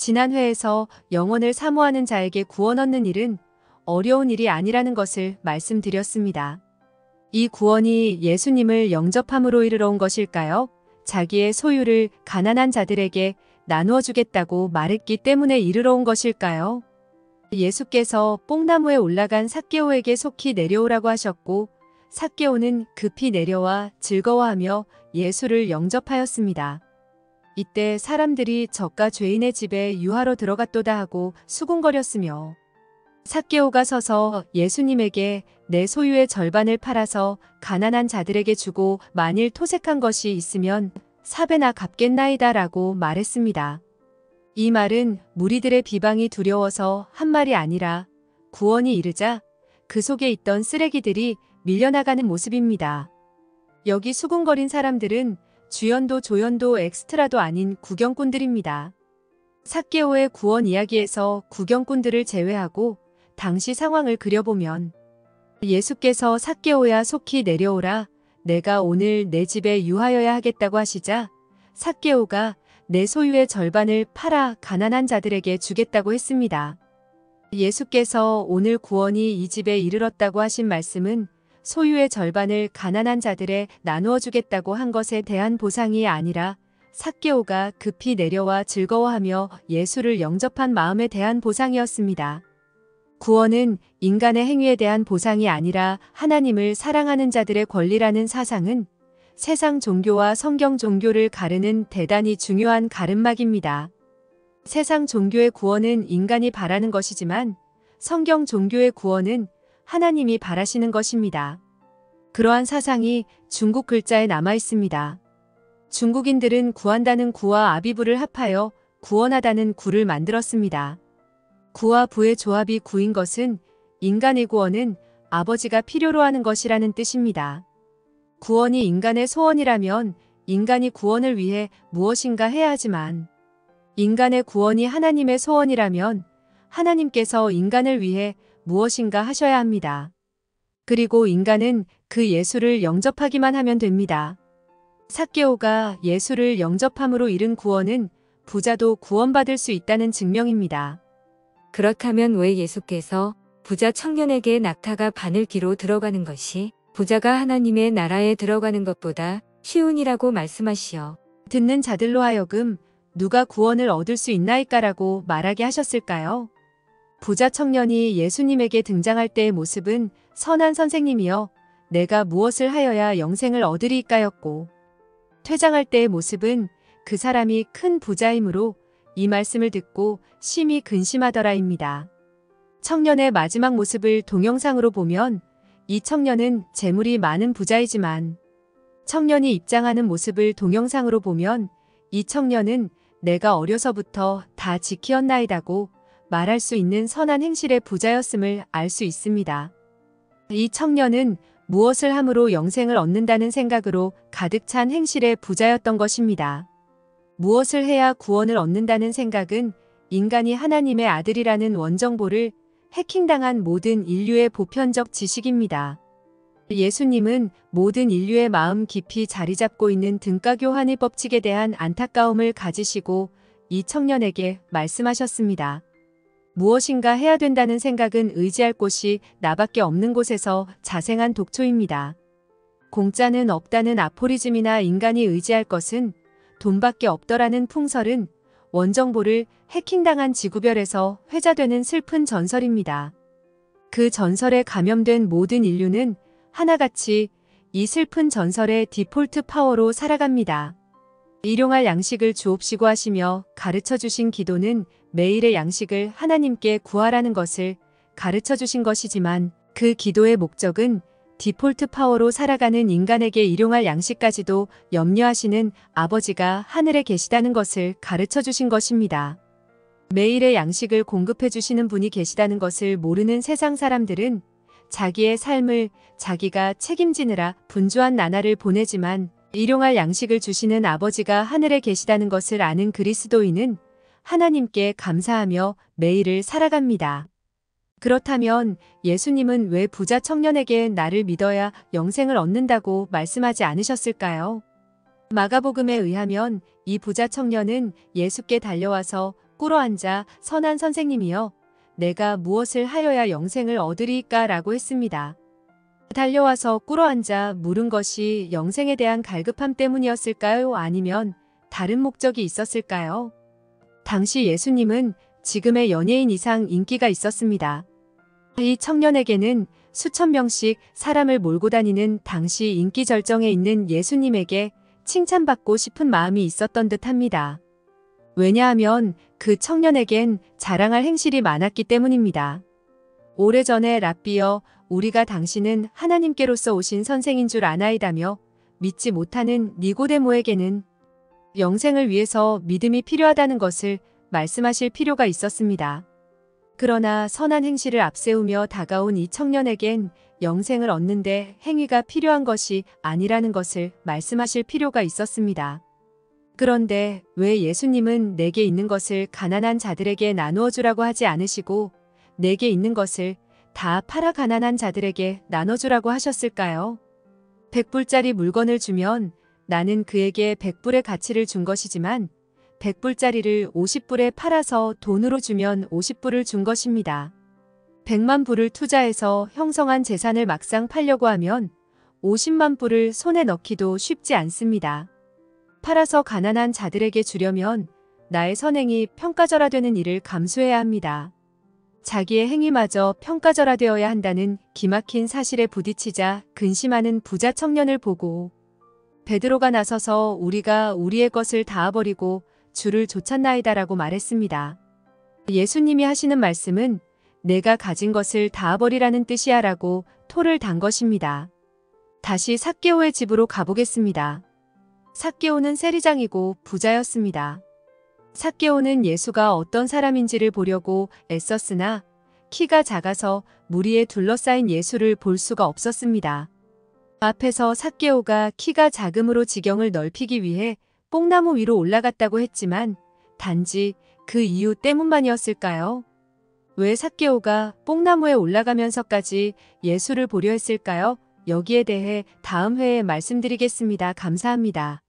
지난 회에서 영혼을 사모하는 자에게 구원 얻는 일은 어려운 일이 아니라는 것을 말씀드렸습니다. 이 구원이 예수님을 영접함으로 이르러 온 것일까요? 자기의 소유를 가난한 자들에게 나누어 주겠다고 말했기 때문에 이르러 온 것일까요? 예수께서 뽕나무에 올라간 삭개오에게 속히 내려오라고 하셨고 삭개오는 급히 내려와 즐거워하며 예수를 영접하였습니다. 이때 사람들이 저가 죄인의 집에 유하러 들어갔도다 하고 수군거렸으며 삭개오가 서서 예수님에게 내 소유의 절반을 팔아서 가난한 자들에게 주고 만일 토색한 것이 있으면 4배나 갚겠나이다 라고 말했습니다. 이 말은 무리들의 비방이 두려워서 한 말이 아니라 구원이 이르자 그 속에 있던 쓰레기들이 밀려나가는 모습입니다. 여기 수군거린 사람들은 주연도 조연도 엑스트라도 아닌 구경꾼들입니다. 삭개오의 구원 이야기에서 구경꾼들을 제외하고 당시 상황을 그려보면 예수께서 삭개오야 속히 내려오라 내가 오늘 내 집에 유하여야 하겠다고 하시자 삭개오가 내 소유의 절반을 팔아 가난한 자들에게 주겠다고 했습니다. 예수께서 오늘 구원이 이 집에 이르렀다고 하신 말씀은 소유의 절반을 가난한 자들에 나누어 주겠다고 한 것에 대한 보상이 아니라 삭개오가 급히 내려와 즐거워하며 예수를 영접한 마음에 대한 보상이었습니다. 구원은 인간의 행위에 대한 보상이 아니라 하나님을 사랑하는 자들의 권리라는 사상은 세상 종교와 성경 종교를 가르는 대단히 중요한 가름막입니다. 세상 종교의 구원은 인간이 바라는 것이지만 성경 종교의 구원은 하나님이 바라시는 것입니다. 그러한 사상이 중국 글자에 남아 있습니다. 중국인들은 구한다는 구와 아비부를 합하여 구원하다는 구를 만들었습니다. 구와 부의 조합이 구인 것은 인간의 구원은 아버지가 필요로 하는 것이라는 뜻입니다. 구원이 인간의 소원이라면 인간이 구원을 위해 무엇인가 해야 하지만 인간의 구원이 하나님의 소원이라면 하나님께서 인간을 위해 무엇인가 하셔야 합니다. 그리고 인간은 그 예수를 영접하기만 하면 됩니다. 삭개오가 예수를 영접함으로 이룬 구원은 부자도 구원받을 수 있다는 증명입니다. 그렇다면 왜 예수께서 부자 청년에게 낙타가 바늘기로 들어가는 것이 부자가 하나님의 나라에 들어가는 것보다 쉬운 이라고 말씀하시어 듣는 자들로 하여금 누가 구원을 얻을 수 있나이까라고 말하게 하셨을까요? 부자 청년이 예수님에게 등장할 때의 모습은 선한 선생님이여 내가 무엇을 하여야 영생을 얻으리이까였고 퇴장할 때의 모습은 그 사람이 큰 부자이므로 이 말씀을 듣고 심히 근심하더라입니다. 청년의 마지막 모습을 동영상으로 보면 이 청년은 재물이 많은 부자이지만 청년이 입장하는 모습을 동영상으로 보면 이 청년은 내가 어려서부터 다 지키었나이다고 말할 수 있는 선한 행실의 부자였음을 알 수 있습니다. 이 청년은 무엇을 함으로 영생을 얻는다는 생각으로 가득 찬 행실의 부자였던 것입니다. 무엇을 해야 구원을 얻는다는 생각은 인간이 하나님의 아들이라는 원정보를 해킹당한 모든 인류의 보편적 지식입니다. 예수님은 모든 인류의 마음 깊이 자리 잡고 있는 등가교환의 법칙에 대한 안타까움을 가지시고 이 청년에게 말씀하셨습니다. 무엇인가 해야 된다는 생각은 의지할 곳이 나밖에 없는 곳에서 자생한 독초입니다. 공짜는 없다는 아포리즘이나 인간이 의지할 것은 돈밖에 없더라는 풍설은 원정보를 해킹당한 지구별에서 회자되는 슬픈 전설입니다. 그 전설에 감염된 모든 인류는 하나같이 이 슬픈 전설의 디폴트 파워로 살아갑니다. 일용할 양식을 주옵시고 하시며 가르쳐 주신 기도는 매일의 양식을 하나님께 구하라는 것을 가르쳐 주신 것이지만 그 기도의 목적은 디폴트 파워로 살아가는 인간에게 일용할 양식까지도 염려하시는 아버지가 하늘에 계시다는 것을 가르쳐 주신 것입니다. 매일의 양식을 공급해 주시는 분이 계시다는 것을 모르는 세상 사람들은 자기의 삶을 자기가 책임지느라 분주한 나날을 보내지만 일용할 양식을 주시는 아버지가 하늘에 계시다는 것을 아는 그리스도인은 하나님께 감사하며 매일을 살아갑니다. 그렇다면 예수님은 왜 부자 청년에게 나를 믿어야 영생을 얻는다고 말씀하지 않으셨을까요? 마가복음에 의하면 이 부자 청년은 예수께 달려와서 꿇어앉아 선한 선생님이여, 내가 무엇을 하여야 영생을 얻으리이까? 라고 했습니다. 달려와서 꿇어앉아 물은 것이 영생에 대한 갈급함 때문이었을까요? 아니면 다른 목적이 있었을까요? 당시 예수님은 지금의 연예인 이상 인기가 있었습니다. 이 청년에게는 수천 명씩 사람을 몰고 다니는 당시 인기 절정에 있는 예수님에게 칭찬받고 싶은 마음이 있었던 듯합니다. 왜냐하면 그 청년에겐 자랑할 행실이 많았기 때문입니다. 오래전에 랍비여, 우리가 당신은 하나님께로서 오신 선생인 줄 아나이다며 믿지 못하는 니고데모에게는 영생을 위해서 믿음이 필요하다는 것을 말씀하실 필요가 있었습니다. 그러나 선한 행실을 앞세우며 다가온 이 청년에겐 영생을 얻는데 행위가 필요한 것이 아니라는 것을 말씀하실 필요가 있었습니다. 그런데 왜 예수님은 내게 있는 것을 가난한 자들에게 나누어 주라고 하지 않으시고 내게 있는 것을 다 팔아 가난한 자들에게 나눠주라고 하셨을까요? 100불짜리 물건을 주면 나는 그에게 100불의 가치를 준 것이지만 100불짜리를 50불에 팔아서 돈으로 주면 50불을 준 것입니다. 100만 불을 투자해서 형성한 재산을 막상 팔려고 하면 50만 불을 손에 넣기도 쉽지 않습니다. 팔아서 가난한 자들에게 주려면 나의 선행이 평가절하되는 일을 감수해야 합니다. 자기의 행위마저 평가절하되어야 한다는 기막힌 사실에 부딪히자 근심하는 부자 청년을 보고 베드로가 나서서 우리가 우리의 것을 다 버리고 주를 좇았나이다라고 말했습니다. 예수님이 하시는 말씀은 내가 가진 것을 다 버리라는 뜻이야 라고 토를 단 것입니다. 다시 삭개오의 집으로 가보겠습니다. 삭개오는 세리장이고 부자였습니다. 삭개오는 예수가 어떤 사람인지를 보려고 애썼으나 키가 작아서 무리에 둘러싸인 예수를 볼 수가 없었습니다. 앞에서 삭개오가 키가 작음으로 지경을 넓히기 위해 뽕나무 위로 올라갔다고 했지만 단지 그 이유 때문만이었을까요? 왜 삭개오가 뽕나무에 올라가면서까지 예수를 보려 했을까요? 여기에 대해 다음 회에 말씀드리겠습니다. 감사합니다.